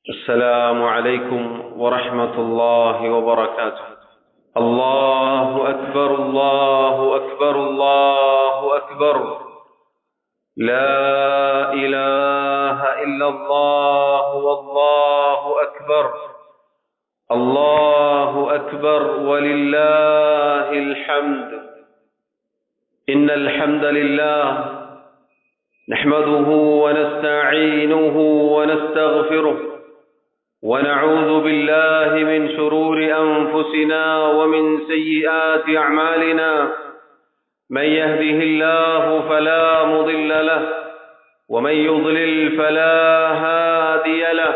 السلام عليكم ورحمة الله وبركاته. الله أكبر الله أكبر الله أكبر. لا إله إلا الله والله أكبر. الله أكبر ولله الحمد. إن الحمد لله نحمده ونستعينه ونستغفره ونعوذ بالله من شرور أنفسنا ومن سيئات أعمالنا. من يهده الله فلا مضل له ومن يضلل فلا هادي له.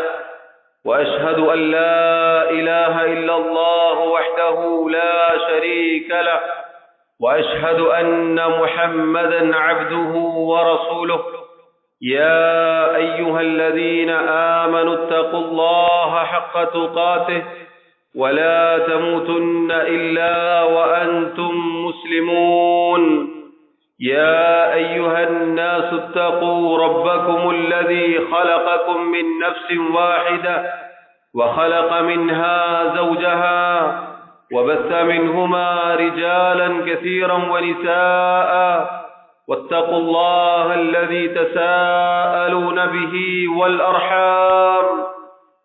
وأشهد أن لا إله إلا الله وحده لا شريك له. وأشهد أن محمدا عبده ورسوله. يا أيها الذين آمنوا اتقوا الله حق تقاته ولا تموتن إلا وأنتم مسلمون. يا أيها الناس اتقوا ربكم الذي خلقكم من نفس واحدة وخلق منها زوجها وبث منهما رجالا كثيرا ونساء. واتقوا الله الذي تساءلون به والأرحام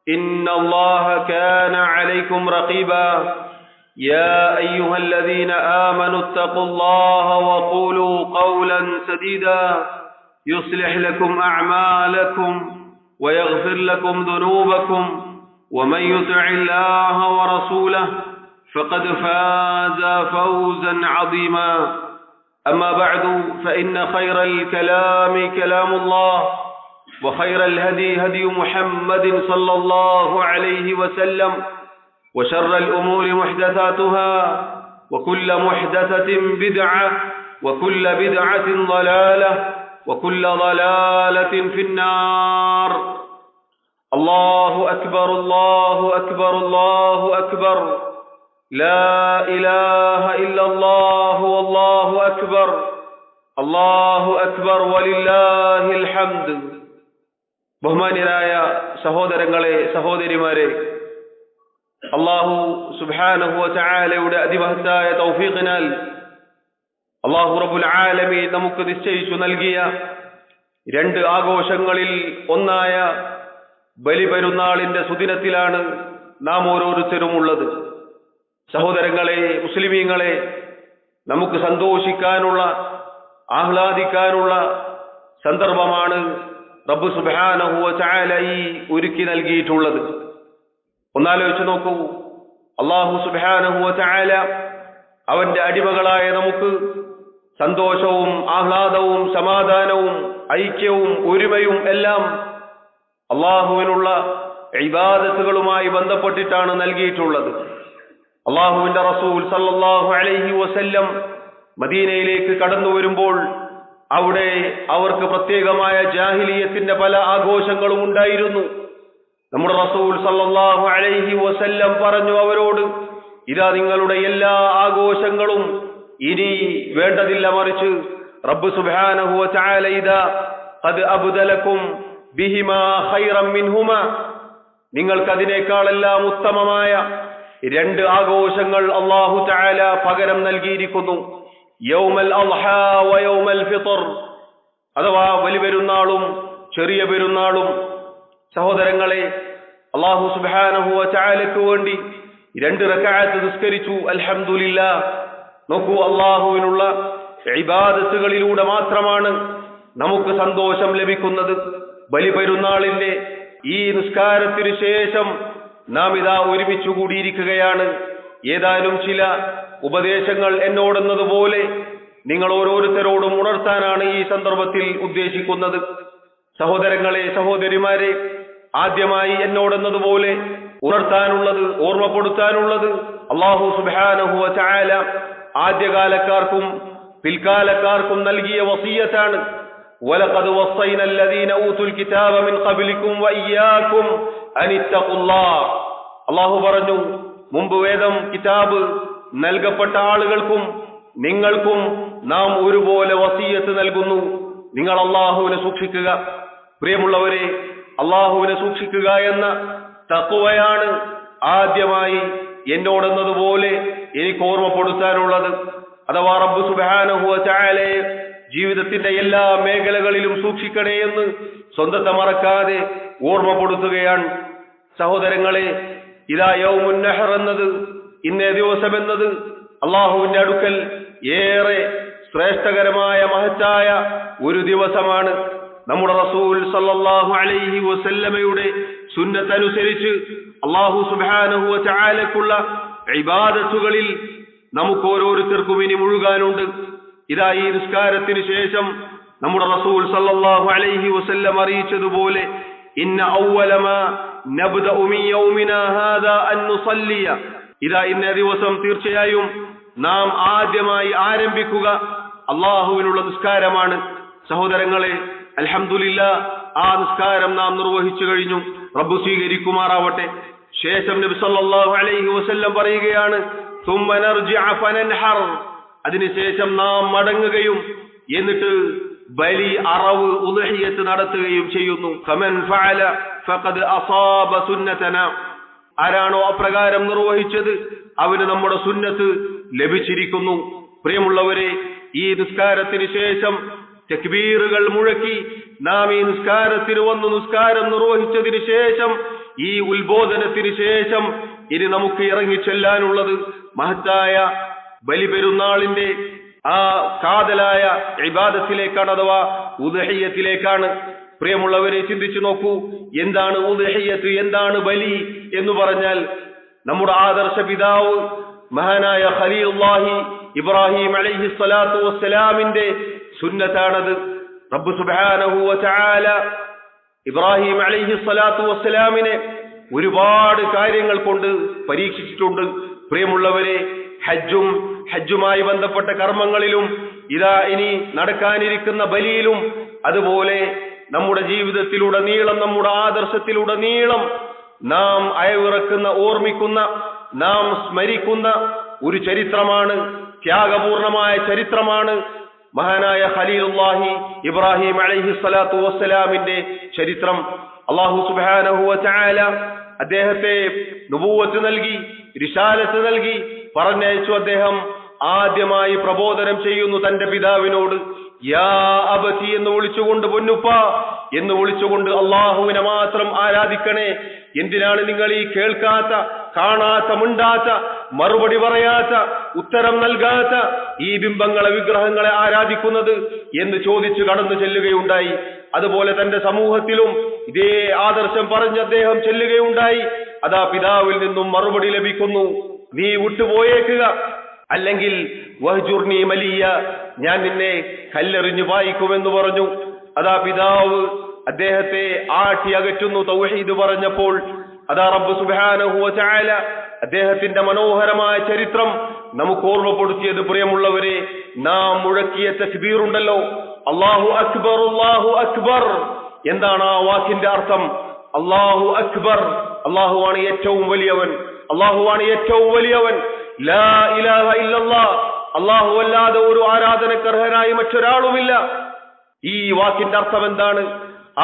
إن الله كان عليكم رقيبا. يا أيها الذين آمنوا اتقوا الله وقولوا قولا سديدا يصلح لكم أعمالكم ويغفر لكم ذنوبكم ومن يطع الله ورسوله فقد فاز فوزا عظيما. أما بعد فإن خير الكلام كلام الله وخير الهدي هدي محمد صلى الله عليه وسلم وشر الأمور محدثاتها وكل محدثة بدعة وكل بدعة ضلالة وكل ضلالة في النار. الله أكبر الله أكبر الله أكبر. لا إله إلا الله والله أكبر. الله أكبر ولله الحمد. ബഹുമാന്യരായ സഹോദരങ്ങളെ സഹോദരിമാരെ, അല്ലാഹു സുബ്ഹാനഹു വ തആലയുടെ അതിമഹത്തായ തൗഫീഖിനാൽ അല്ലാഹു റബ്ബുൽ ആലമീൻ നമുക്ക് നിശ്ചയിച്ചു നൽകിയ രണ്ട് ആഘോഷങ്ങളിൽ ഒന്നായ ബലിപെരുന്നാളിന്റെ സുദിനത്തിലാണ് നാം ഓരോരുത്തരും ഉള്ളത്. സഹോദരങ്ങളെ, മുസ്ലിമീങ്ങളെ, നമുക്ക് സന്തോഷിക്കാനുള്ള ആഹ്ലാദിക്കാനുള്ള സന്ദർഭമാണ് റബ്ബ് സുബ്ഹാനഹു വ തആല ഒരുക്കി നൽകിയിട്ടുള്ളത്. ഒന്നാലോചിച്ച് നോക്കൂ. അല്ലാഹു സുബ്ഹാനഹു വ തആല അവന്റെ അടിമകളായ നമുക്ക് സന്തോഷവും ആഹ്ലാദവും സമാധാനവും ഐക്യവും ഒരുമയും എല്ലാം അല്ലാഹുവിനുള്ള ഇബാദത്തുകളുമായി ബന്ധപ്പെട്ടിട്ടാണ് നൽകിയിട്ടുള്ളത്. അല്ലാഹുവിന്റെ റസൂൽ സല്ലല്ലാഹു അലൈഹി വസല്ലം മദീനയിലേക്ക് കടന്നു വരുമ്പോൾ അവിടെ അവർക്ക് പ്രത്യേകമായ ജാഹിലിയത്തിന്റെ പല ആഘോഷങ്ങളും ഉണ്ടായിരുന്നു. നമ്മുടെ റസൂൽ സല്ലല്ലാഹു അലൈഹി വസല്ലം പറഞ്ഞു അവരോട്, ഇതാ നിങ്ങളുടെ എല്ലാ ആഘോഷങ്ങളും ഇനി വേണ്ടതില്ല, മറിച്ച് റബ്ബ് സുബ്ഹാനഹു വ തആല ഇദാ ഖദ് അബ്ദലകും ബിഹിമാ ഖൈറൻ മിൻഹുമാ, നിങ്ങൾക്ക് അതിനേക്കാളെല്ലാം ഉത്തമമായ രണ്ട് ആഘോഷങ്ങൾ അല്ലാഹു തആല പകരം നൽകിയിരിക്കുന്നു. യൗമൽ അദ്ഹാ വ യൗമൽ ഫിത്ർ, അഥവാ ബലിപെരുന്നാളും ചെറിയ പെരുന്നാളും. സഹോദരങ്ങളെ, അല്ലാഹു സുബ്ഹാനഹു വ തആലയ്ക്ക് വേണ്ടി 2 റക്അത്ത് നിസ്കരിച്ചു. അൽഹംദുലില്ലാഹ്. നോക്കൂ, അല്ലാഹുവിനുള്ള ഇബാദത്തുകളിലൂടെ മാത്രമാണ് നമുക്ക് സന്തോഷം ലഭിക്കുന്നത്. ബലിപെരുന്നാളിന്റെ ഈ നിസ്കാരത്തിനു ശേഷം നാം ഇതാ ഒരുമിച്ചു കൂടിയിരിക്കുകയാണ്. ഏതാനും ചില ഉപദേശങ്ങൾ എന്നോടെന്നതുപോലെ നിങ്ങൾ ഓരോരുത്തരോടും ഉണർത്താനാണ് ഈ സന്ദർഭത്തിൽ ഉദ്ദേശിക്കുന്നത്. സഹോദരങ്ങളെ, സഹോദരിമാരെ, ആദ്യമായി എന്നോടെന്നതുപോലെ ഉണർത്താനുള്ളത്, ഓർമ്മപ്പെടുത്താനുള്ളത്, അല്ലാഹു സുബ്ഹാനഹു വ തആല ആദ്യകാലക്കാർക്കും പിൽക്കാലക്കാർക്കും നൽകിയ വസിയ്യത്താണ്. വലഖദ് വസ്സൈന അല്ലദീന ഊതുൽ കിതാബ മിൻ ഖബ്ലികും വഇയ്യാകും അനിത്തഖുല്ലാഹ്. അല്ലാഹു പറഞ്ഞു, മുമ്പ് വേദം കിതാബ് നൽകപ്പെട്ട ആളുകൾക്കും നിങ്ങൾക്കും നാം ഒരുപോലെ വസിയ്യത്ത് നൽകുന്നു, നിങ്ങൾ അല്ലാഹുവിനെ സൂക്ഷിക്കുക. പ്രിയമുള്ളവരെ, അള്ളാഹുവിനെ സൂക്ഷിക്കുക എന്ന തഖ്വയാണ് ആദ്യമായി എന്നോടെന്നതുപോലെ എനിക്ക് ഓർമ്മപ്പെടുത്താനുള്ളത്. അഥവാ റബ്ബ് സുബ്ഹാനഹു വ തആലയെ ജീവിതത്തിന്റെ എല്ലാ മേഖലകളിലും സൂക്ഷിക്കണേ എന്ന് സ്വന്തത്തെ മറക്കാതെ ഓർമ്മപ്പെടുത്തുകയാണ്. സഹോദരങ്ങളെ, ഇതാ യൗമുൻ നഹർ എന്നത്, ഇന്നേ ദിവസം എന്നത് അള്ളാഹുവിന്റെ അടുക്കൽ ഏറെ ശ്രേഷ്ഠകരമായ മഹത്തായ ഒരു ദിവസമാണ്. നമ്മുടെ റസൂൽ സല്ലല്ലാഹു അലൈഹി വസല്ലമയുടെ സുന്നത്ത് അനുസരിച്ച് അള്ളാഹു സുബ്ഹാനഹു വ തആലക്കുള്ള ഇബാദത്തുകളിൽ നമുക്ക് ഓരോരുത്തർക്കും ഇനി മുഴുകാനുണ്ട്. ഇതാ ഈ നിസ്കാരത്തിന് ശേഷം നമ്മുടെ റസൂൽ സല്ലല്ലാഹു അലൈഹി വസല്ലം അറിയിച്ചതുപോലെ ഇന്ന അവ്വല മാ നബ്ദഉ മിൻ യൗമിനാ ഹാദാ അൻ നുസല്ലിയ, ഇതാ ഇന്നേ ദിവസം തീർച്ചയായും നാം ആദ്യമായി ആരംഭിക്കുക അള്ളാഹുവിനുള്ള നിസ്കാരമാണ്. സഹോദരങ്ങളെ, അൽഹംദുലില്ലാഹ്, ആ നിസ്കാരം നാം നിർവഹിച്ചു കഴിഞ്ഞു. റബ്ബ് സ്വീകരിക്കുമാറാവട്ടെ. ശേഷം നബി സല്ലല്ലാഹു അലൈഹി വസല്ലം പറയുകയാണ്, സുമ്മ നർജിഅ ഫനൻഹർ, അതിനുശേഷം നാം മടങ്ങുകയും എന്നിട്ട് ബലി, അറവ്, ഉദ്ഹിയ്യത്ത് നടത്തുകയും ചെയ്യുന്നു. ഫമൻ ഫഅല ഫഖദ് അസാബ സുന്നതനാ, ആരാണോ അപ്രകാരം നിർവഹിച്ചത് അവന് നമ്മുടെ സുന്നത്ത് ലഭിച്ചിരിക്കുന്നു. പ്രിയമുള്ളവരെ, ഈ നിസ്കാരത്തിന് ശേഷം തക്ബീറുകൾ മുഴക്കി നാം ഈ നിസ്കാരത്തിന് വന്നു നിസ്കാരം നിർവഹിച്ചതിന് ശേഷം ഈ ഉത്ബോധനത്തിന് ശേഷം ഇനി നമുക്ക് ഇറങ്ങിച്ചെല്ലാനുള്ളത് മഹത്തായ ബലിപെരുന്നാളിന്റെ ആ കാതലായ ഇബാദത്തിലേക്കാണ്, അഥവാ ഉദ്ഹിയ്യത്തിലേക്കാണ്. പ്രിയമുള്ളവരെ, ചിന്തിച്ചു നോക്കൂ, എന്താണ് ഉദ്ഹിയ്യത്ത്, എന്താണ് ബലി എന്ന് പറഞ്ഞാൽ നമ്മുടെ ആദർശ പിതാവ് മഹാനായ ഖലീലുല്ലാഹി ഇബ്രാഹിം അലൈഹി സ്വലാത്തു വസ്സലാമിന്റെ സുന്നത്താണത്. റബ്ബ് സുബ്ഹാനഹു വ തആല ഇബ്രാഹിം അലൈഹി സ്വലാത്തു വസ്സലാമിനെ ഒരുപാട് കാര്യങ്ങൾ കൊണ്ട് പരീക്ഷിച്ചിട്ടുണ്ട്. പ്രിയമുള്ളവരെ, ഹജ്ജുമായി ബന്ധപ്പെട്ട കർമ്മങ്ങളിലും ഇതാ ഇനി നടക്കാനിരിക്കുന്ന ബലിയിലും അതുപോലെ നമ്മുടെ ജീവിതത്തിലുടനീളം, നമ്മുടെ ആദർശത്തിലുടനീളം നാം അയവിറക്കുന്ന, ഓർമ്മിക്കുന്ന, നാം സ്മരിക്കുന്ന ഒരു ചരിത്രമാണ്, ത്യാഗപൂർണമായ ചരിത്രമാണ് മഹാനായ ഖലീലുല്ലാഹി ഇബ്രാഹിം അലൈഹി സ്വലാത്തു വസ്സലാമിന്റെ ചരിത്രം. അല്ലാഹു സുബ്ഹാനഹു വ തആല അദ്ദേഹത്തെ നുബുവത്ത് നൽകി, റിസാലത്ത് നൽകി, പറഞ്ഞയച്ചു. അദ്ദേഹം ആദ്യമായി പ്രബോധനം ചെയ്യുന്നു തന്റെ പിതാവിനോട്. യാ അബതി എന്ന് വിളിച്ചുകൊണ്ട്, പൊന്നുപ്പ എന്ന് വിളിച്ചുകൊണ്ട് അള്ളാഹുവിനെ മാത്രം ആരാധിക്കണേ. എന്തിനാണ് നിങ്ങൾ ഈ കേൾക്കാത്ത, കാണാത്ത, മിണ്ടാത്ത, മറുപടി പറയാത്ത, ഉത്തരം നൽകാത്ത ഈ ബിംബങ്ങളെ, വിഗ്രഹങ്ങളെ ആരാധിക്കുന്നത് എന്ന് ചോദിച്ചു കടന്നു ചെല്ലുകയുണ്ടായി. അതുപോലെ തന്റെ സമൂഹത്തിലും ഇതേ ആദർശം പറഞ്ഞ് അദ്ദേഹം ചെല്ലുകയുണ്ടായി. അതാ പിതാവിൽ നിന്നും മറുപടി ലഭിക്കുന്നു, നീ വിട്ടുപോയേക്കുക, അല്ലെങ്കിൽ വഹ്ജുർനി മലിയ, ഞാൻ നിന്നെ കല്ലെറിഞ്ഞു വായിക്കുമെന്ന് പറഞ്ഞു. അതാ പിതാവ് അദ്ദേഹത്തെ ആട്ടി അകറ്റുന്നു തൗഹീദ് പറഞ്ഞപ്പോൾ. അതാ റബ്ബ് സുബ്ഹാനഹു വ തആല അദ്ദേഹത്തിന്റെ മനോഹരമായ ചരിത്രം നമുക്ക് ഓർമ്മപ്പെടുത്തിയത്. പ്രിയമുള്ളവരെ, നാം മുഴക്കിയ തക്ബീറുണ്ടല്ലോ, അല്ലാഹു അക്ബർ, അല്ലാഹു അക്ബർ, എന്താണ് ആ വാക്കിന്റെ അർത്ഥം? അല്ലാഹു അക്ബർ, അല്ലാഹുവാണ് ഏറ്റവും വലിയവൻ, അല്ലാഹുവാണ് ഏറ്റവും വലിയവൻ. ലാ ഇലാഹ ഇല്ലല്ലാഹ്, അല്ലാഹു അല്ലാതെ ഒരു ആരാധനക്കർഹനായി മറ്റൊരാളുമില്ല. ഈ വാക്കിന്റെ അർത്ഥം എന്താണ്?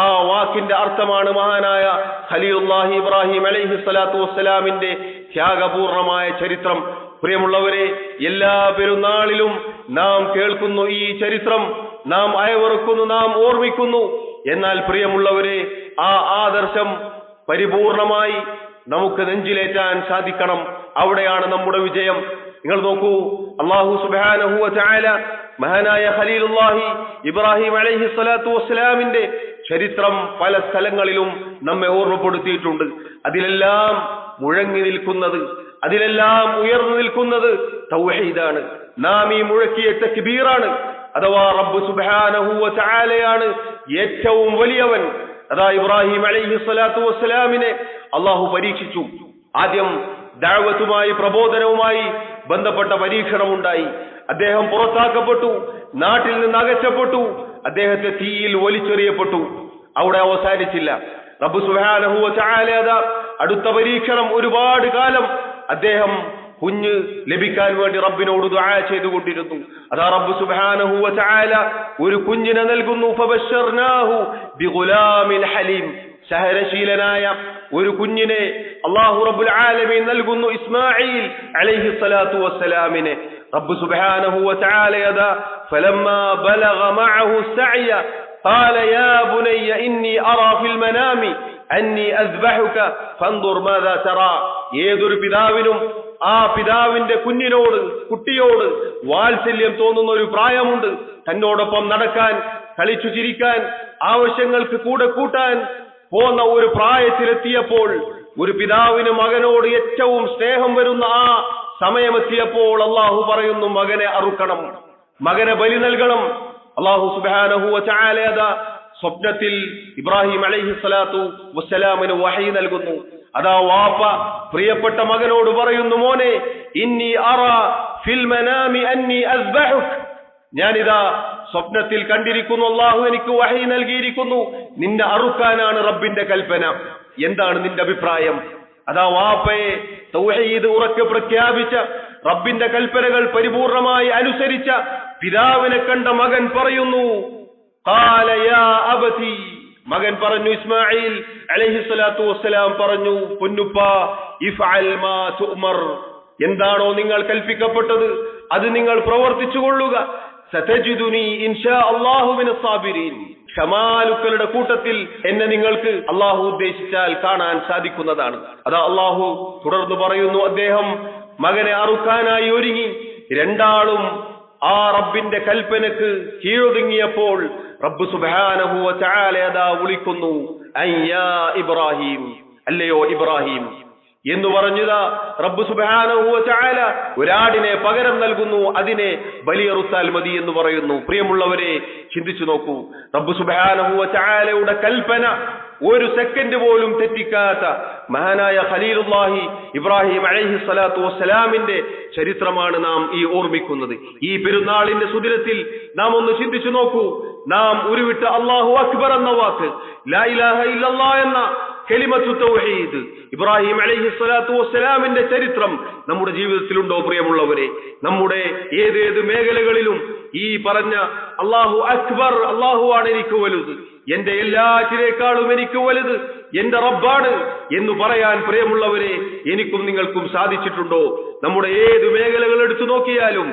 ആ വാക്കിന്റെ അർത്ഥമാണ് മഹാനായ ഖലീലുല്ലാഹി ഇബ്രാഹിം അലൈഹി സ്വലാത്തു വസ്സലാമിന്റെ ത്യാഗപൂർണമായ ചരിത്രം. പ്രിയമുള്ളവരെ, എല്ലാ പെരുന്നാളിലും നാം കേൾക്കുന്നു ഈ ചരിത്രം, നാം അയവിറക്കുന്നു, നാം ഓർമ്മിക്കുന്നു. എന്നാൽ പ്രിയമുള്ളവരെ, ആ ആദർശം പരിപൂർണമായി നമുക്ക് നെഞ്ചിലേറ്റാൻ സാധിക്കണം. അവിടെയാണ് നമ്മുടെ വിജയം. നിങ്ങൾ നോക്കൂ, അല്ലാഹു സുബ്ഹാനഹു വ തആല മഹാനായ ഖലീലുല്ലാഹി ഇബ്രാഹിം അലൈഹി സ്വലാത്തു വസ്സലാമിന്റെ ചരിത്രം പല സ്ഥലങ്ങളിലും നമ്മെ ഓർമ്മപ്പെടുത്തിയിട്ടുണ്ട്. അതിലെല്ലാം മുഴങ്ങി നിൽക്കുന്നത്, അതിലെല്ലാം ഉയർന്നു നിൽക്കുന്നത് തൗഹീദാണ്. നാം ഈ മുഴക്കിയ തക്ബീറാണ്. അഥവാ റബ്ബ് സുബ്ഹാനഹു വ തആലയാണ് ഏറ്റവും വലിയവൻ. അതാ ഇബ്രാഹിം അലൈഹി സ്വലാത്തു വസ്സലാമിനെ അള്ളാഹു പരീക്ഷിച്ചു. ആദ്യം ദഅവത്തുമായി, പ്രബോധനവുമായി ബന്ധപ്പെട്ട പരീക്ഷണമുണ്ടായി. അദ്ദേഹം പുറത്താക്കപ്പെട്ടു, നാട്ടിൽ നിന്ന് അകറ്റപ്പെട്ടു, അദ്ദേഹത്തെ തീയിൽ വലിച്ചെറിയപ്പെട്ടു. അവിടെ അവസാനിച്ചില്ല. റബ്ബ് സുബ്ഹാനഹു വ തആല അടുത്ത പരീക്ഷണം, ഒരുപാട് കാലം അദ്ദേഹം കുഞ്ഞ് ലഭിക്കാൻ വേണ്ടി റബ്ബിനോട് ദുആ ചെയ്തുകൊണ്ടിരുന്നു. അതാ റബ്ബ് സുബ്ഹാനഹു വ തആല ഒരു കുഞ്ഞിനെ നൽകുന്നു. ഫബശർനാഹു ബിഗുലാമിൻ ഹലീം. സഹനശീലനായ ഒരു കുഞ്ഞിനെ അല്ലാഹു റബ്ബുൽ ആലമീൻ നൽകുന്നു, ഇസ്മാഈൽ അലൈഹി സ്വലാത്തു വസ്സലാമിനെ. റബ്ബ് സുബ്ഹാനഹു വ തആല യദാ ഫലമ്മാ ബലഗ മഅഹു സഅയ ഖാല യാ ബുനയ്യ ഇന്നി അറാ ഫിൽ മനാമി അന്നി അസ്ബഹുക ഫൻദുർ മാദാ തറാ. ഏതൊരു പിതാവിനും ആ പിതാവിന്റെ കുട്ടിയോട് വാത്സല്യം തോന്നുന്ന ഒരു പ്രായമുണ്ട്. തന്നോടൊപ്പം നടക്കാൻ, കളിച്ചു ചിരിക്കാൻ, ആവശ്യങ്ങൾക്ക് കൂടെ കൂട്ടാൻ പോന്ന ഒരു പ്രായത്തിലെത്തിയപ്പോൾ, ഒരു പിതാവിന് മകനോട് ഏറ്റവും സ്നേഹം വരുന്ന ആ സമയമെത്തിയപ്പോൾ അള്ളാഹു പറയുന്നു, മകനെ അറുക്കണം, മകനെ ബലി നൽകണം. അള്ളാഹു സുബ്ഹാനഹു വ തആല സ്വപ്നത്തിൽ ഇബ്രാഹിം അലൈഹി സ്വലാത്തു വസ്സലാമിന് വഹയി നൽകുന്നു. അതാ വാപ്പ പ്രിയപ്പെട്ട മകനോട് പറയുന്നു, മോനെ, ഇന്നി അറാ ഫിൽ മനാമി അന്നി അസ്ബഹുക, ഞാനിതാ സ്വപ്നത്തിൽ കണ്ടിരിക്കുന്നു, അള്ളാഹു എനിക്ക് വഹയി നൽകിയിരിക്കുന്നു, നിന്നെ അറുക്കാനാണ് റബ്ബിന്റെ കൽപ്പന. എന്താണ് നിന്റെ അഭിപ്രായം? അതാ വാപ്പയെ തൗഹീദ് ഉറക്കെ പ്രഖ്യാപിച്ച, റബ്ബിന്റെ കൽപ്പനകൾ പരിപൂർണമായി അനുസരിച്ച പിതാവിനെ കണ്ട മകൻ പറയുന്നു, ഖാല യാ അബതി, മകൻ പറഞ്ഞു, ഇസ്മാഈൽ അലൈഹി സ്വലാത്തു വസ്സലാം പറഞ്ഞു, പൊന്നുപ്പാ, ഇഫ്അൽ മാ തുഅ്മർ, എന്താണോ നിങ്ങൾ കൽപ്പിക്കപ്പെട്ടത് അത് നിങ്ങൾ പ്രവർത്തിച്ചു കൊള്ളുക. സതജിദുനി ഇൻഷാ അല്ലാഹു മിനസ് സാബിരീൻ, ക്ഷമാലുക്കളുടെ കൂട്ടത്തിൽ എന്നെ നിങ്ങൾക്ക് അള്ളാഹു ഉദ്ദേശിച്ചാൽ കാണാൻ സാധിക്കുന്നതാണ്. അതാ അള്ളാഹു തുടർന്ന് പറയുന്നു, അദ്ദേഹം മകനെ അറുക്കാനായി ഒരുങ്ങി. രണ്ടാളും ആ റബ്ബിന്റെ കൽപ്പനക്ക് കീഴൊതുങ്ങിയപ്പോൾ റബ്ബ് സുബ്ഹാനഹു വ തആല അതാ വിളിക്കുന്നു, അയ്യാ ഇബ്രാഹിം, അല്ലയോ ഇബ്രാഹിം എന്ന് പറഞ്ഞതാ റബ്ബ് സുബ്ഹാനഹു വ തആല ഒരാടിനെ പകരം നൽകുന്നു, അതിനെ ബലിയറുത്താൽ മതി എന്ന് പറയുന്നു. പ്രിയമുള്ളവരെ, ചിന്തിച്ചു നോക്കൂ, റബ്ബ് സുബ്ഹാനഹു വ തആലയുടെ കൽപ്പന ഒരു സെക്കൻഡ് പോലും തെറ്റിക്കാത്ത മഹാനായ ഖലീലുല്ലാഹി ഇബ്രാഹിം അലൈഹി സ്വലാത്തു വസ്സലാമിന്റെ ചരിത്രമാണ് നാം ഈ ഓർമ്മിക്കുന്നത്. ഈ പെരുന്നാളിന്റെ സുദിനത്തിൽ നാം ഒന്ന് ചിന്തിച്ചു നോക്കൂ. നാം ഉരുവിട്ട അല്ലാഹു അക്ബർ എന്ന വാക്ക്, ലാ ഇലാഹ ഇല്ലല്ലാഹ് എന്ന കലിമത്തു തൗഹീദ്, ഇബ്രാഹിം അലൈഹി സ്വലാത്തു വസ്സലാമിന്റെ ചരിത്രം നമ്മുടെ ജീവിതത്തിലുണ്ടോ? പ്രിയമുള്ളവരെ, നമ്മുടെ ഏതേത് മേഖലകളിലും ഈ പറഞ്ഞ അല്ലാഹു അക്ബർ, അല്ലാഹുവാണ് എനിക്ക് വലുത്, എന്റെ എല്ലാറ്റിനേക്കാളും എനിക്ക് വലുത് എന്റെ റബ്ബാണ് എന്ന് പറയാൻ പ്രിയമുള്ളവരെ എനിക്കും നിങ്ങൾക്കും സാധിച്ചിട്ടുണ്ടോ? നമ്മുടെ ഏത് മേഖലകൾ എടുത്തു നോക്കിയാലും,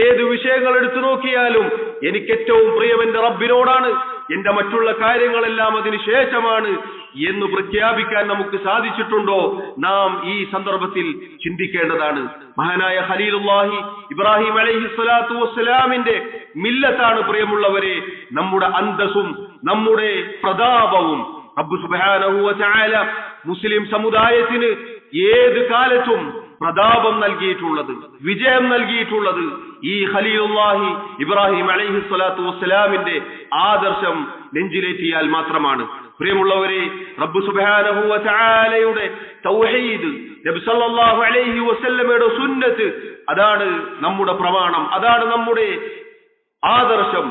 ഏത് വിഷയങ്ങൾ എടുത്തു നോക്കിയാലും എനിക്ക് ഏറ്റവും പ്രിയം എന്റെ റബ്ബിനോടാണ്, എന്റെ മറ്റുള്ള കാര്യങ്ങളെല്ലാം അതിന് ശേഷമാണ് എന്ന് പ്രഖ്യാപിക്കാൻ നമുക്ക് സാധിച്ചിട്ടുണ്ടോ? നാം ഈ സന്ദർഭത്തിൽ ചിന്തിക്കേണ്ടതാണ്. മഹാനായ ഖലീലുല്ലാഹി ഇബ്രാഹിം അലൈഹി സ്വലാത്തു വസ്സലാമിന്റെ മില്ലത്താണ് പ്രിയമുള്ളവരെ നമ്മുടെ അന്തസ്സും നമ്മുടെ പ്രതാപവും. റബ്ബ് സുബ്ഹാനഹു വ തആല മുസ്ലിം സമുദായത്തിന് ഏത് കാലത്തും പ്രതാപം നൽകിയിട്ടുള്ളത്, വിജയം നൽകിയിട്ടുള്ളത് ഈ ഖലീലുല്ലാഹി ഇബ്രാഹിം അലൈഹി സ്വലാത്തു വസ്സലാമിന്റെ ആദർശം നെഞ്ചിലേറ്റിയാൽ മാത്രമാണ്. പ്രിയമുള്ളവരെ, റബ്ബ് സുബ്ഹാനഹു വ തആലയുടെ തൗഹീദ്, നബി സല്ലല്ലാഹു അലൈഹി വസല്ലമയുടെ സുന്നത്ത്, അതാണ് നമ്മുടെ പ്രമാണം, അതാണ് നമ്മുടെ ആദർശം.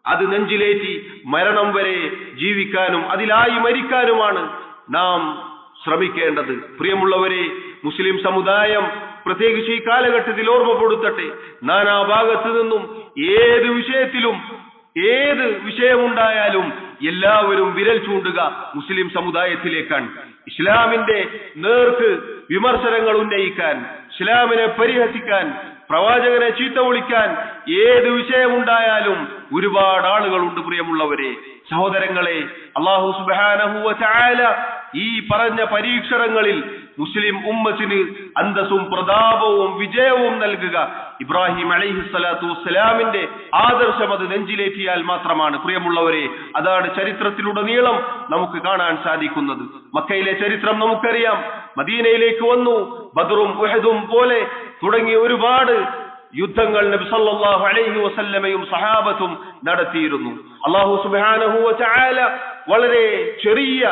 അത് നെഞ്ചിലേറ്റി മരണം വരെ ജീവിക്കാനും അതിലായി മരിക്കാനുമാണ് നാം ശ്രമിക്കേണ്ടത്. പ്രിയമുള്ളവരെ, മുസ്ലിം സമുദായം പ്രത്യേകിച്ച് ഈ കാലഘട്ടത്തിൽ ഓർമ്മപ്പെടുത്തട്ടെ, നാനാഭാഗത്തു നിന്നും ഏത് വിഷയത്തിലും ഏത് വിഷയമുണ്ടായാലും എല്ലാവരും വിരൽ ചൂണ്ടുക മുസ്ലിം സമുദായത്തിലേക്കാണ്. ഇസ്ലാമിന്റെ നേർക്ക് വിമർശനങ്ങൾ ഉന്നയിക്കാൻ, ഇസ്ലാമിനെ പരിഹസിക്കാൻ, പ്രവാചകനെ ചീത്ത വിളിക്കാൻ ഏത് വിഷയമുണ്ടായാലും ഒരുപാട് ആളുകളുണ്ട്. പ്രിയമുള്ളവരെ, സഹോദരങ്ങളെ, അല്ലാഹു സുബ്ഹാനഹു വ തആല ഈ പറഞ്ഞ പരീക്ഷണങ്ങളിൽ മുസ്ലിം ഉമ്മത്തിന് അന്തസ്സും പ്രതാപവും വിജയവും നൽകുക ഇബ്രാഹിം അലൈഹി സ്വലാത്തു വസ്സലാമിന്റെ ആദർശം അത് നെഞ്ചിലേറ്റിയാൽ മാത്രമാണ്. പ്രിയമുള്ളവരെ, അതാണ് ചരിത്രത്തിലുടനീളം നമുക്ക് കാണാൻ സാധിക്കുന്നത്. മക്കയിലെ ചരിത്രം നമുക്കറിയാം. മദീനയിലേക്ക് വന്നു, ബദറും ഉഹദും പോലെ തുടങ്ങിയ ഒരുപാട് യുദ്ധങ്ങൾ നബി സല്ലല്ലാഹു അലൈഹി വസല്ലമയും സഹാബത്തും നടത്തിയിരുന്നു. അല്ലാഹു സുബ്ഹാനഹു വ തആല വളരെ ചെറിയ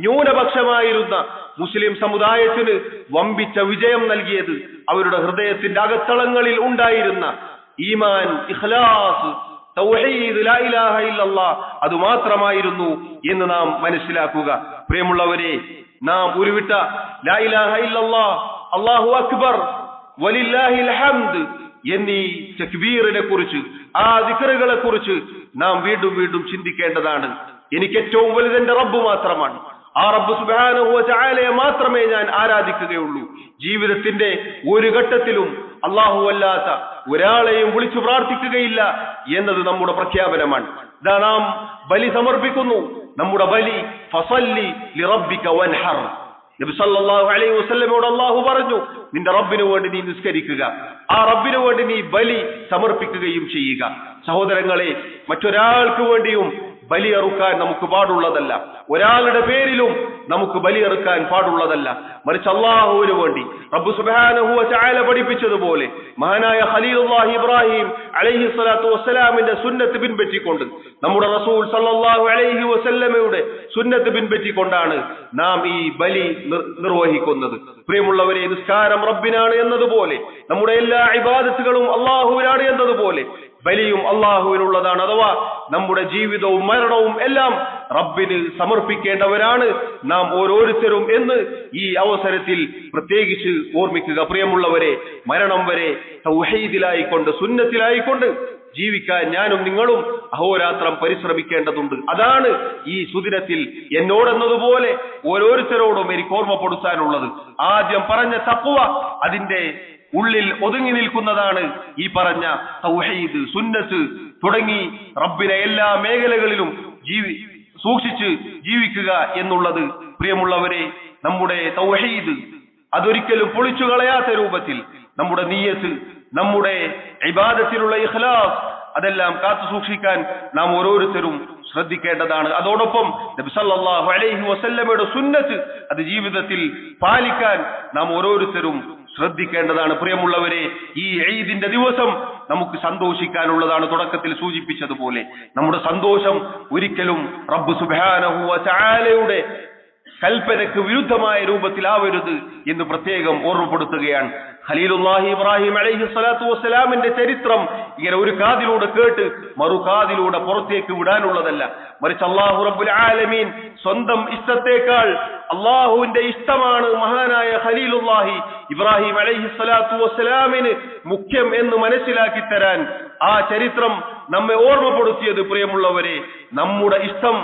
ന്യൂനപക്ഷമായിരുന്ന മുസ്ലിം സമുദായത്തിന് വമ്പിച്ച വിജയം നൽകിയത് അവരുടെ ഹൃദയത്തിന്റെ അകത്തളങ്ങളിൽ ഉണ്ടായിരുന്ന ഈമാൻ, ഇഖ്ലാസ്, തൗഹീദ്, ലാ ഇലാഹ ഇല്ലല്ലാഹ് അത് മാത്രമായിരുന്നു എന്ന് നാം മനസ്സിലാക്കുക. പ്രിയമുള്ളവരെ, നാം ഉരുവിട്ട ലാ ഇലാഹ ഇല്ലല്ലാഹ്, അല്ലാഹു അക്ബർ, വലില്ലാഹിൽ ഹംദ് എന്നീ തക്ബീറിനെ കുറിച്ച്, ആ ദിക്റുകളെ കുറിച്ച് നാം വീണ്ടും വീണ്ടും ചിന്തിക്കേണ്ടതാണ്. എനിക്ക് ഏറ്റവും വലുത് എന്റെ റബ്ബ് മാത്രമാണ്. ആ റബ്ബ് സുബ്ഹാനഹു വ തആലയെ മാത്രമേ ഞാൻ ആരാധിക്കുകയുള്ളൂ. ജീവിതത്തിന്റെ ഒരു ഘട്ടത്തിലും അല്ലാഹു അല്ലാത്ത ഒരാളെയും വിളിച്ചു പ്രാർത്ഥിക്കുകയില്ല എന്നത് നമ്മുടെ പ്രഖ്യാപനമാണ്. ഇതാ നാം ബലി സമർപ്പിക്കുന്നു. നമ്മുടെ ബലി ഫസല്ലി ലിറബ്ബിക വൻഹർ. നബി സല്ലല്ലാഹു അലൈഹി വസല്ലമയോട് അല്ലാഹു പറഞ്ഞു, നിന്റെ റബ്ബിനു വേണ്ടി നീ നിസ്കരിക്കുക, ആ റബ്ബിനു വേണ്ടി നീ ബലി സമർപ്പിക്കുകയും ചെയ്യുക. സഹോദരങ്ങളെ, മറ്റൊരാൾക്ക് വേണ്ടിയും ബലിയറുക്കാൻ നമുക്ക് പാടുള്ളതല്ല. ഒരാളുടെ പേരിലും നമുക്ക് ബലിയറുക്കാൻ പാടുള്ളതല്ല. മറിച്ച് അല്ലാഹുവിന് വേണ്ടി റബ്ബ് സുബ്ഹാനഹു വ തആല പഠിപ്പിച്ചതുപോലെ മഹാനായ ഖലീലുല്ലാഹി ഇബ്രാഹിം അലൈഹി സ്വലാത്തു വസ്സലാമിന്റെ സുന്നത്ത് പിൻപറ്റിക്കൊണ്ട്, നമ്മുടെ റസൂൽ സല്ലല്ലാഹു അലൈഹി വസല്ലമയുടെ സുന്നത്ത് പിൻപറ്റിക്കൊണ്ടാണ് നാം ഈ ബലി നിർവഹിക്കുന്നത്. പ്രിയമുള്ളവരെ, നിസ്കാരം റബ്ബിനാണ് എന്നതുപോലെ നമ്മുടെ എല്ലാ ഇബാദത്തുകളും അല്ലാഹുവിനാണ് എന്നതുപോലെ ബലിയും അല്ലാഹുവിനുള്ളതാണ്. അഥവാ നമ്മുടെ ജീവിതവും മരണവും എല്ലാം റബ്ബിന് സമർപ്പിക്കേണ്ടവരാണ് നാം ഓരോരുത്തരും എന്ന് ഈ അവസരത്തിൽ പ്രത്യേകിച്ച് ഓർമ്മിക്കുക. പ്രിയമുള്ളവരെ, മരണം വരെ തൗഹീദിലായിക്കൊണ്ട് സുന്നത്തിലായിക്കൊണ്ട് ജീവിക്കാൻ ഞാനും നിങ്ങളും അഹോരാത്രം പരിശ്രമിക്കേണ്ടതുണ്ട്. അതാണ് ഈ സുദിനത്തിൽ എന്നോടെന്നതുപോലെ ഓരോരുത്തരോടും എനിക്ക് ഓർമ്മപ്പെടുത്താനുള്ളത്. ആദ്യം പറഞ്ഞ തഖ്വ, അതിന്റെ ഉള്ളിൽ ഒതുങ്ങി നിൽക്കുന്നതാണ് ഈ പറഞ്ഞ തൗഹീദ്, സുന്നത്ത് തുടങ്ങി റബ്ബിനെ എല്ലാ മേഖലകളിലും സൂക്ഷിച്ച് ജീവിക്കുക എന്നുള്ളത്. പ്രിയമുള്ളവരെ, നമ്മുടെ തൗഹീദ് അതൊരിക്കലും പൊളിച്ചു കളയാത്ത രൂപത്തിൽ നമ്മുടെ നിയ്യത്ത്, നമ്മുടെ ഇബാദത്തിലുള്ള ഇഖ്ലാസ്, അതെല്ലാം കാത്തു സൂക്ഷിക്കാൻ നാം ഓരോരുത്തരും ശ്രദ്ധിക്കേണ്ടതാണ്. അതോടൊപ്പം നബി സല്ലല്ലാഹു അലൈഹി വസല്ലമയുടെ സുന്നത്ത് അത് ജീവിതത്തിൽ പാലിക്കാൻ നാം ഓരോരുത്തരും ശ്രദ്ധിക്കേണ്ടതാണ്. പ്രിയമുള്ളവരെ, ഈ ഈദിന്റെ ദിവസം നമുക്ക് സന്തോഷിക്കാനുള്ളതാണ്. തുടക്കത്തിൽ സൂചിപ്പിച്ചതുപോലെ നമ്മുടെ സന്തോഷം ഒരിക്കലും റബ്ബ് സുബ്ഹാനഹു വ തആലയുടെ കൽപ്പനയ്ക്ക് വിരുദ്ധമായ രൂപത്തിലാവരുത് എന്ന് പ്രത്യേകം ഓർമ്മപ്പെടുത്തുകയാണ്. ഖലീലുല്ലാഹി ഇബ്രാഹിം അലൈഹി സ്വലാത്തു വസ്സലാമിന്റെ ചരിത്രം ഇങ്ങനെ ഒരു കാതിലൂടെ കേട്ട് മറുകാതിലൂടെ പുറത്തേക്ക് വിടാനുള്ളതല്ല. മറിച്ച് അല്ലാഹു റബ്ബുൽ ആലമീൻ സ്വന്തം ഇഷ്ടത്തെക്കാൾ അല്ലാഹുവിന്റെ ഇഷ്ടമാണ് മഹാനായ ഖലീലുല്ലാഹി ഇബ്രാഹിം അലൈഹി സ്വലാത്തു വസ്സലാമിന് മുഖ്യം എന്ന് മനസ്സിലാക്കി തരാൻ ആ ചരിത്രം നമ്മെ ഓർമ്മപ്പെടുത്തിയത്. പ്രിയമുള്ളവരെ, നമ്മുടെ ഇഷ്ടം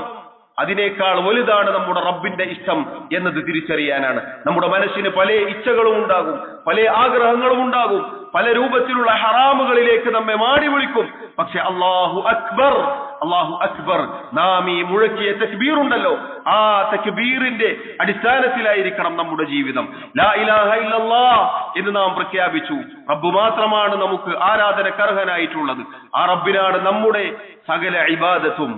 അതിനേക്കാൾ വലുതാണ് നമ്മുടെ റബ്ബിന്റെ ഇഷ്ടം എന്നത് തിരിച്ചറിയാനാണ്. നമ്മുടെ മനസ്സിന് പല ഇച്ഛകളും ഉണ്ടാകും, പല ആഗ്രഹങ്ങളും ഉണ്ടാകും, പല രൂപത്തിലുള്ള ഹറാമുകളിലേക്ക് നമ്മെ മാടി വിളിക്കും. പക്ഷെ അല്ലാഹു അക്ബർ, അല്ലാഹു അക്ബർ, നാം ഈ മുഴക്കിയ തക്ബീർ ഉണ്ടല്ലോ, ആ തക്ബീറിന്റെ അടിസ്ഥാനത്തിലായിരിക്കണം നമ്മുടെ ജീവിതം. ലാ ഇലാഹ ഇല്ലല്ലാഹ് എന്ന് നാം പ്രഖ്യാപിച്ചു. റബ്ബ് മാത്രമാണ് നമുക്ക് ആരാധനക്കർഹനായിട്ടുള്ളത്. ആ റബ്ബിനാണ് നമ്മുടെ സകല ഇബാദത്തും.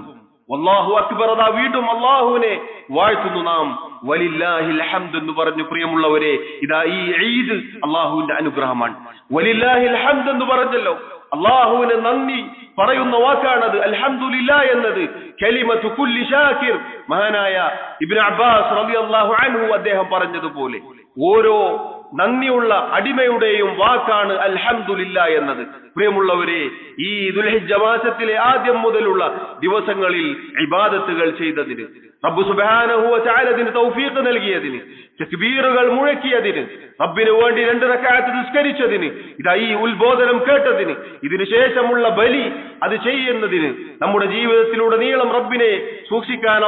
വല്ലാഹു അക്ബർ, അതാ വീണ്ടും അല്ലാഹുവിനെ വാഴ്ത്തുന്നു നാം. വലില്ലാഹിൽ ഹംദ് എന്ന് പറഞ്ഞു. പ്രിയമുള്ളവരെ, ഇതാ ഈ ഈദ് അല്ലാഹുവിന്റെ അനുഗ്രഹമാണ്. വലില്ലാഹിൽ ഹംദ് എന്ന് പറഞ്ഞല്ലോ, അല്ലാഹുവിന് നന്ദി പറയുന്ന വാക്കാണത് അൽഹംദുലില്ലാഹ് എന്നത്. കലിമത്തു കുല്ലി ഷാകിർ, മഹാനായ ഇബ്നു അബ്ബാസ് റളിയല്ലാഹു അൻഹു അദ്ദേഹം പറഞ്ഞതുപോലെ ഓരോ നന്ദിയുള്ള അടിമയുടെയും വാക്കാണ് അൽഹംദുലില്ലാഹ് എന്നത്. പ്രിയമുള്ളവരെ, ഈ ദുൽഹിജ്ജ മാസത്തിലെ ആദ്യം മുതലുള്ള ദിവസങ്ങളിൽ ഇബാദത്തുകൾ ചെയ്തതിന്, റബ്ബ് സുബ്ഹാനഹു വ തആല അതിന് തൗഫീഖ് നൽകിയതിന്, തക്ബീറുകൾ മുഴക്കിയതിന്, റബ്ബിന് വേണ്ടി 2 റക്അത്ത് നിസ്കരിച്ചതിന്, ഇതാ ഈ ഉത്ബോധനം കേട്ടതിന്, ഇതിനു ശേഷമുള്ള ബലി അത് ചെയ്യുന്നതിന്, നമ്മുടെ ജീവിതത്തിലുടനീളം റബ്ബിനെ സൂക്ഷിക്കാൻ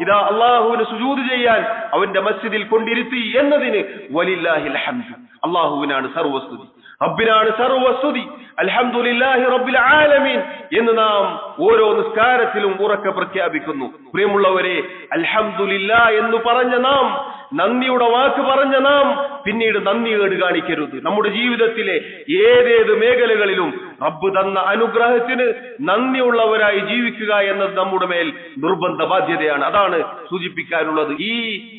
ഇതാ അല്ലാഹുവിന് സുജൂദ് ചെയ്യാൻ അവന്റെ മസ്ജിദിൽ കൊണ്ടിരുത്തി എന്നതിന് വലില്ലാഹിൽ ഹംദ്, അല്ലാഹുവിനാണ് സർവസ്തുതി, റബ്ബിനാണ് സർവസ്തുതി. അൽഹംദുലില്ലാഹി റബ്ബിൽ ആലമീൻ എന്ന് നാം ഓരോ നിസ്കാരത്തിലും ഉറക്കെ പ്രഖ്യാപിക്കുന്നു. പ്രിയമുള്ളവരെ, അൽഹംദുലില്ലാഹ് എന്ന് പറഞ്ഞ നാം, നന്ദിയുടെ വാക്ക് പറഞ്ഞ നാം പിന്നീട് നന്ദികേട് കാണിക്കരുത്. നമ്മുടെ ജീവിതത്തിലെ ഏതേത് മേഖലകളിലും റബ്ബ് തന്ന അനുഗ്രഹത്തിന് നന്ദിയുള്ളവരായി ജീവിക്കുക എന്നത് നമ്മുടെ മേൽ നിർബന്ധ ബാധ്യതയാണ്. അതാണ് സൂചിപ്പിക്കാനുള്ളത്. ഈ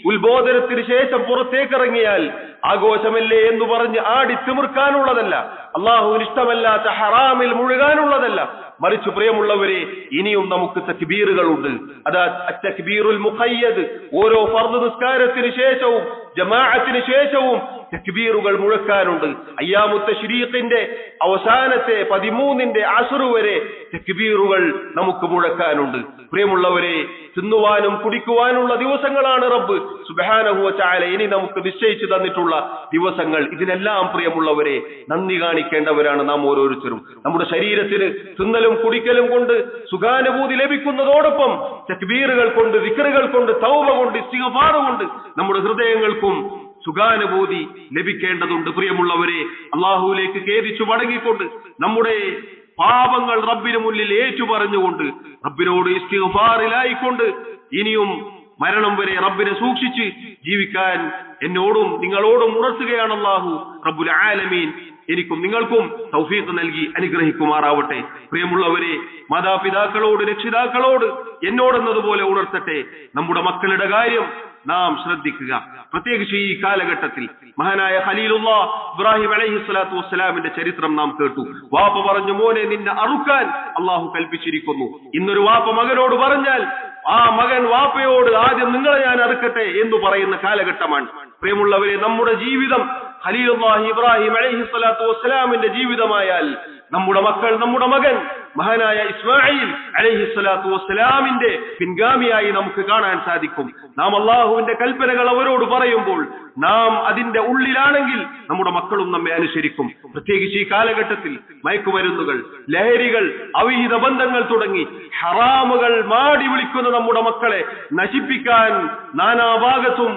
ഉത്ബോധനത്തിന് ശേഷം പുറത്തേക്കിറങ്ങിയാൽ ആഘോഷമല്ലേ എന്ന് പറഞ്ഞ് ആടി തിമിർക്കാനുള്ളതല്ല, അള്ളാഹുവിന് ഇഷ്ടമല്ലാത്ത ഹറാമിൽ മുഴുകാനുള്ളതല്ല. മറിച്ച് പ്രിയമുള്ളവരെ, ഇനിയും നമുക്ക് തക്ബീറുകളുണ്ട്. അതാ തക്ബീറുൽ മുഖയ്യദ്, ഓരോ ഫർദ് നിസ്കാരത്തിന് ശേഷവും ജമാഅത്തിന് ശേഷവും തക്ബീറുകൾ മുഴക്കാനുണ്ട്. അയ്യാമു തശ്രീഖിന്റെ അവസാനത്തെ 13ന്റെ അസ്ർ വരെ തക്ബീറുകൾ നമുക്ക് മുഴക്കാനുണ്ട്. പ്രിയമുള്ളവരെ, തിന്നുവാനും കുടിക്കുവാനുള്ള ദിവസങ്ങളാണ് റബ്ബ് സുബ്ഹാനഹു വ തആല ഇനി നമുക്ക് നിശ്ചയിച്ചു തന്നിട്ടുള്ള ദിവസങ്ങൾ. ഇതിനെല്ലാം പ്രിയമുള്ളവരെ നന്ദി കാണിക്കേണ്ടവരാണ് നാം ഓരോരുത്തരും. നമ്മുടെ ശരീരത്തിന് തിന്നലും കുടിക്കലും കൊണ്ട് സുഖാനുഭൂതി ലഭിക്കുന്നതോടൊപ്പം തക്ബീറുകൾ കൊണ്ട്, ദിക്റുകൾ കൊണ്ട്, തൗബ കൊണ്ട്, ഇസ്തിഗ്ഫാർ കൊണ്ട് നമ്മുടെ ഹൃദയങ്ങൾക്കും സുഖാനുഭൂതി ലഭിക്കേണ്ടതുണ്ട്. പ്രിയമുള്ളവരെ, അള്ളാഹുവിലേക്ക് ഖേദിച്ചു മടങ്ങിക്കൊണ്ട് നമ്മുടെ പാപങ്ങൾ റബ്ബിന് മുന്നിൽ ഏറ്റുപറഞ്ഞുകൊണ്ട് റബ്ബിനോട് ഇസ്തിഗ്ഫാറിലായിക്കൊണ്ട് ഇനിയും മരണം വരെ റബ്ബിനെ സൂക്ഷിച്ച് ജീവിക്കാൻ എന്നോടും നിങ്ങളോടും ഉണർത്തുകയാണ് അല്ലാഹു റബ്ബുൽ ആലമീൻ. എനിക്കും നിങ്ങൾക്കും തൗഫീഖ് നൽകി അനുഗ്രഹിക്കുമാറാവട്ടെ. പ്രിയമുള്ളവരെ, മാതാപിതാക്കളോട്, രക്ഷിതാക്കളോട് എന്നോടെന്നതുപോലെ ഉണർത്തട്ടെ. നമ്മുടെ മക്കളുടെ കാര്യം നാം ശ്രദ്ധിക്കുക. പ്രത്യേകിച്ച് ഈ കാലഘട്ടത്തിൽ മഹാനായ ഖലീലുല്ലാഹ് ഇബ്രാഹിം അലൈഹിസ്സലാത്തു വസ്സലാമിന്റെ ചരിത്രം നാം കേട്ടു. വാപ്പ പറഞ്ഞു, മോനെ നിന്നെ അറുക്കാൻ അള്ളാഹു കൽപ്പിച്ചിരിക്കുന്നു. ഇന്നൊരു വാപ്പ മകനോട് പറഞ്ഞാൽ ആ മകൻ വാപ്പയോട് ആദ്യം നിങ്ങളെ ഞാൻ അറുക്കട്ടെ എന്ന് പറയുന്ന കാലഘട്ടമാണ്. പ്രിയമുള്ളവരെ, നമ്മുടെ ജീവിതം ഖലീലുല്ലാഹി ഇബ്രാഹിം അലൈഹിസ്സലാത്തു വസ്സലാമിന്റെ ജീവിതമായാൽ നമ്മുടെ മക്കൾ, നമ്മുടെ മകൻ മഹാനായ ഇസ്മാഈൽ അലൈഹിസ്സലാത്തു വസ്സലാമിന്റെ പിൻഗാമിയായി നമുക്ക് കാണാൻ സാധിക്കും. നാം അള്ളാഹുവിന്റെ കൽപ്പനകൾ അവരോട് പറയുമ്പോൾ നാം അതിന്റെ ഉള്ളിലാണെങ്കിൽ നമ്മുടെ മക്കളും നമ്മെ അനുസരിക്കും. പ്രത്യേകിച്ച് ഈ കാലഘട്ടത്തിൽ മയക്കുമരുന്നുകൾ, ലഹരികൾ, അവിഹിത ബന്ധങ്ങൾ തുടങ്ങി ഹറാമുകൾ മാടി വിളിക്കുന്ന നമ്മുടെ മക്കളെ നശിപ്പിക്കാൻ നാനാഭാഗത്തും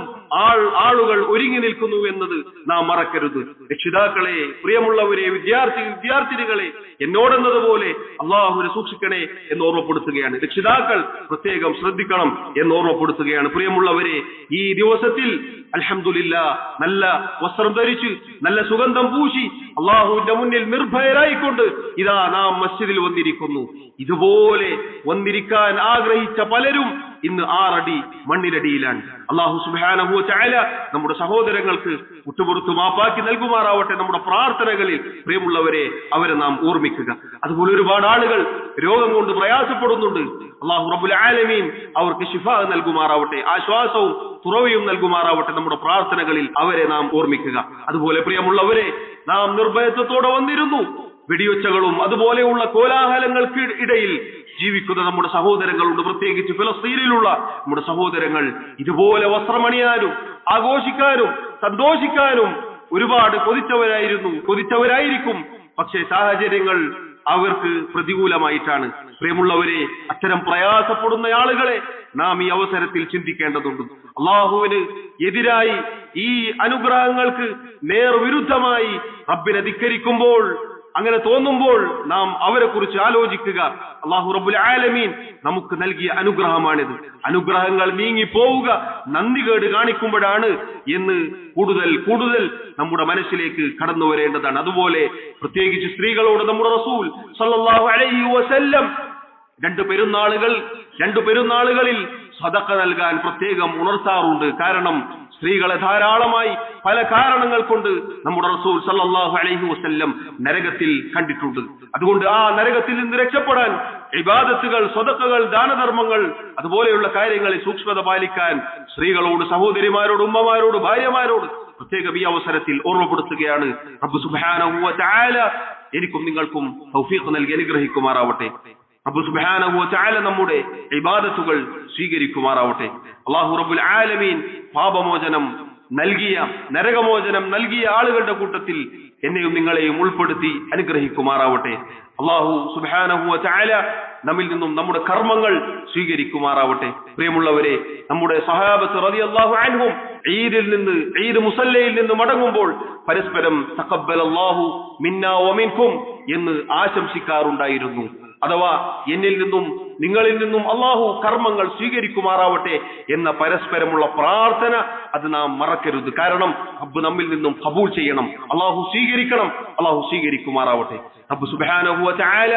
ആളുകൾ ഒരുങ്ങി നിൽക്കുന്നു എന്നത് നാം മറക്കരുത്. രക്ഷിതാക്കളെ, പ്രിയമുള്ളവരെ, വിദ്യാർത്ഥിനികളെ, എന്നോടെന്നതുപോലെ അള്ളാഹുവിനെ സൂക്ഷിക്കണേ എന്ന് ഓർമ്മപ്പെടുത്തുകയാണ്. രക്ഷിതാക്കൾ പ്രത്യേകം ശ്രദ്ധിക്കണം എന്ന് ഓർമ്മപ്പെടുത്തുകയാണ്. പ്രിയമുള്ളവരെ, ഈ ദിവസത്തിൽ അൽഹംദുലില്ലാ നല്ല വസ്ത്രം ധരിച്ച് നല്ല സുഗന്ധം പൂശി അള്ളാഹുവിന്റെ മുന്നിൽ നിർഭയരായിക്കൊണ്ട് ഇതാ നാം മസ്ജിദിൽ വന്നിരിക്കുന്നു. ഇതുപോലെ വന്നിരിക്കാൻ ആഗ്രഹിച്ച പലരും ഇന്ന് 6 അടി മണ്ണിനടിയിലാണ്. അല്ലാഹു സുബ്ഹാനഹു വ തആല നമ്മുടെ സഹോദരങ്ങൾക്ക് വിട്ടുപുറത്തു മാപ്പാക്കി നൽകുമാറാവട്ടെ. നമ്മുടെ പ്രാർത്ഥനകളിൽ പ്രിയമുള്ളവരെ അവരെ നാം ഓർമ്മിക്കുക. അതുപോലെ ഒരുപാട് ആളുകൾ രോഗം കൊണ്ട് പ്രയാസപ്പെടുന്നുണ്ട്. അല്ലാഹു റബ്ബുൽ ആലമീൻ അവർക്ക് ശിഫാ നൽകുമാറാവട്ടെ, ആശ്വാസവും തുറവിയും നൽകുമാറാവട്ടെ. നമ്മുടെ പ്രാർത്ഥനകളിൽ അവരെ നാം ഓർമ്മിക്കുക. അതുപോലെ പ്രിയമുള്ളവരെ, നാം നിർഭയത്വത്തോടെ വന്നിരുന്നു. വെടിയൊച്ചകളും അതുപോലെയുള്ള കോലാഹലങ്ങൾക്ക് ഇടയിൽ ജീവിക്കുന്ന നമ്മുടെ സഹോദരങ്ങളുണ്ട്. പ്രത്യേകിച്ച് ഫലസ്തീനിലുള്ള നമ്മുടെ സഹോദരങ്ങൾ ഇതുപോലെ വസ്ത്രമണിയാനും ആഘോഷിക്കാനും സന്തോഷിക്കാനും ഒരുപാട് കൊതിച്ചവരായിരിക്കും. പക്ഷേ സാഹചര്യങ്ങൾ അവർക്ക് പ്രതികൂലമായിട്ടാണ്. പ്രിയമുള്ളവരെ, അത്തരം പ്രയാസപ്പെടുന്ന ആളുകളെ നാം ഈ അവസരത്തിൽ ചിന്തിക്കേണ്ടതുണ്ട്. അള്ളാഹുവിന് എതിരായി ഈ അനുഗ്രഹങ്ങൾക്ക് നേർവിരുദ്ധമായി റബ്ബിനെ ധിക്കരിക്കുമ്പോൾ, അങ്ങനെ തോന്നുമ്പോൾ നാം അവരെ കുറിച്ച് ആലോചിക്കുക. അല്ലാഹു റബ്ബുൽ ആലമീൻ നമുക്ക് നൽകിയ അനുഗ്രഹമാണിത്. അനുഗ്രഹങ്ങൾ നീങ്ങിപ്പോവുക നന്ദികേട് കാണിക്കുമ്പോഴാണ് എന്ന് കൂടുതൽ നമ്മുടെ മനസ്സിലേക്ക് കടന്നു വരേണ്ടതാണ്. അതുപോലെ പ്രത്യേകിച്ച് സ്ത്രീകളോട് നമ്മുടെ റസൂൽ സല്ലല്ലാഹു അലൈഹി വസല്ലം രണ്ട് പെരുന്നാളുകളിൽ സദഖ നൽകാൻ പ്രത്യേകം ഉണർത്താറുണ്ട്. കാരണം സ്ത്രീകളെ ധാരാളമായി പല കാരണങ്ങൾ കൊണ്ട് നമ്മുടെ റസൂൽ സല്ലല്ലാഹു അലൈഹി വസല്ലം നരകത്തിൽ കണ്ടിട്ടുണ്ട്. അതുകൊണ്ട് ആ നരകത്തിൽ നിന്ന് രക്ഷപ്പെടാൻ ഇബാദത്തുകൾ, സദഖകൾ, ദാനധർമ്മങ്ങൾ അതുപോലെയുള്ള കാര്യങ്ങളിൽ സൂക്ഷ്മത പാലിക്കാൻ സ്ത്രീകളോട്, സഹോദരിമാരോട്, ഉമ്മമാരോട്, ഭാര്യമാരോട് പ്രത്യേകം ഈ അവസരത്തിൽ ഓർമ്മപ്പെടുത്തുകയാണ്. റബ്ബ് സുബ്ഹാനഹു വ തആല എനിക്കും നിങ്ങൾക്കും തൗഫീഖ് നൽകി അനുഗ്രഹിക്കുമാറാവട്ടെ. റബ്ബ് സുബ്ഹാനഹു വ തആല നമ്മുടെ ഇബാദത്തുകൾ സ്വീകരിക്കുമാറാവട്ടെ. അല്ലാഹു റബ്ബുൽ ആലമീൻ പാപമോചനം നൽകിയ, നരകമോചനം നൽകിയ ആളുകളുടെ കൂട്ടത്തിൽ എന്നെയും നിങ്ങളെയും ഉൾപ്പെടുത്തി അനുഗ്രഹിക്കുമാറാവട്ടെ. അല്ലാഹു സുബ്ഹാനഹു വ തആല നമ്മിൽ നിന്നും നമ്മുടെ കർമ്മങ്ങൾ സ്വീകരിക്കുമാറാവട്ടെ. പ്രിയമുള്ളവരെ, നമ്മുടെ സഹാബത്ത് റളിയല്ലാഹു അൻഹും ഈദ് മുസല്ലയിൽ നിന്ന് മടങ്ങുമ്പോൾ പരസ്പരം തഖബ്ബലല്ലാഹു മിന്നാ വ മിൻകും എന്ന് ആശംസിക്കാറുണ്ടായിരുന്നു. അഥവാ എന്നിൽ നിന്നും നിങ്ങളിൽ നിന്നും അള്ളാഹു കർമ്മങ്ങൾ സ്വീകരിക്കുമാറാവട്ടെ എന്ന പരസ്പരമുള്ള പ്രാർത്ഥന അത് നാം മറക്കരുത്. കാരണം റബ്ബ് നമ്മിൽ നിന്നും ഖബൂൽ ചെയ്യണം, അള്ളാഹു സ്വീകരിക്കണം, അള്ളാഹു സ്വീകരിക്കുമാറാവട്ടെ. റബ്ബ് സുബ്ഹാനഹു വ തആല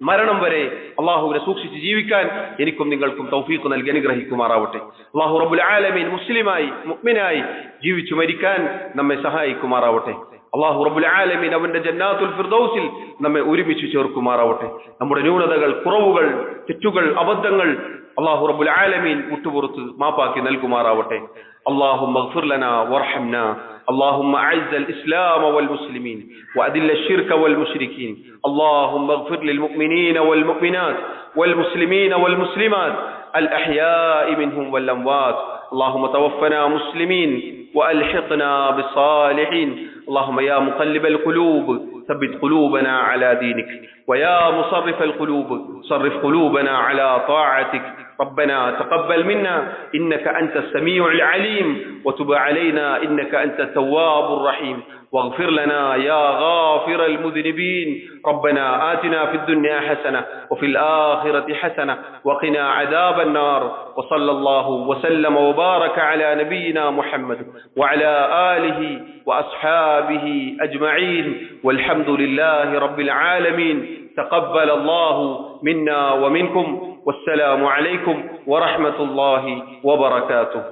മരണം വരെ അള്ളാഹുവിനെ സൂക്ഷിച്ച് ജീവിക്കാൻ എനിക്കും നിങ്ങൾക്കും തൗഫീഖ് നൽകി അനുഗ്രഹിക്കുമാറാവട്ടെ. അള്ളാഹു റബ്ബുൽ ആലമീൻ മുസ്ലിമായി മുഅ്മിനായി ജീവിച്ചു മരിക്കാൻ നമ്മെ സഹായിക്കുമാറാവട്ടെ. അള്ളാഹു റബ്ബുൽ ആലമീൻ അവന്റെ ജന്നാത്തുൽ ഫിർദൗസിൽ നമ്മെ ഒരുമിച്ച് ചേർക്കുമാറാവട്ടെ. നമ്മുടെ ന്യൂനതകൾ, കുറവുകൾ, തെറ്റുകൾ, അബദ്ധങ്ങൾ അള്ളാഹു റബ്ബുൽ ആലമീൻ വിട്ടുപുറത്ത് മാപ്പാക്കി നൽകുമാറാവട്ടെ. اللهم اغفر لنا وارحمنا اللهم أعز الإسلام والمسلمين وأذل الشرك والمشركين اللهم اغفر للمؤمنين والمؤمنات والمسلمين والمسلمات الأحياء منهم والأموات اللهم توفنا مسلمين وألحقنا بالصالحين اللهم يا مقلب القلوب ثبت قلوبنا على دينك ويا مصرف القلوب صرف قلوبنا على طاعتك ربنا تقبل منا إنك أنت السميع العليم وتب علينا إنك أنت التواب الرحيم واغفر لنا يا غافر المذنبين ربنا آتنا في الدنيا حسنة وفي الآخرة حسنة وقنا عذاب النار وصلى الله وسلم وبارك على نبينا محمد وعلى آله وأصحابه أجمعين والحمد لله رب العالمين تقبل الله منا ومنكم والسلام عليكم ورحمة الله وبركاته.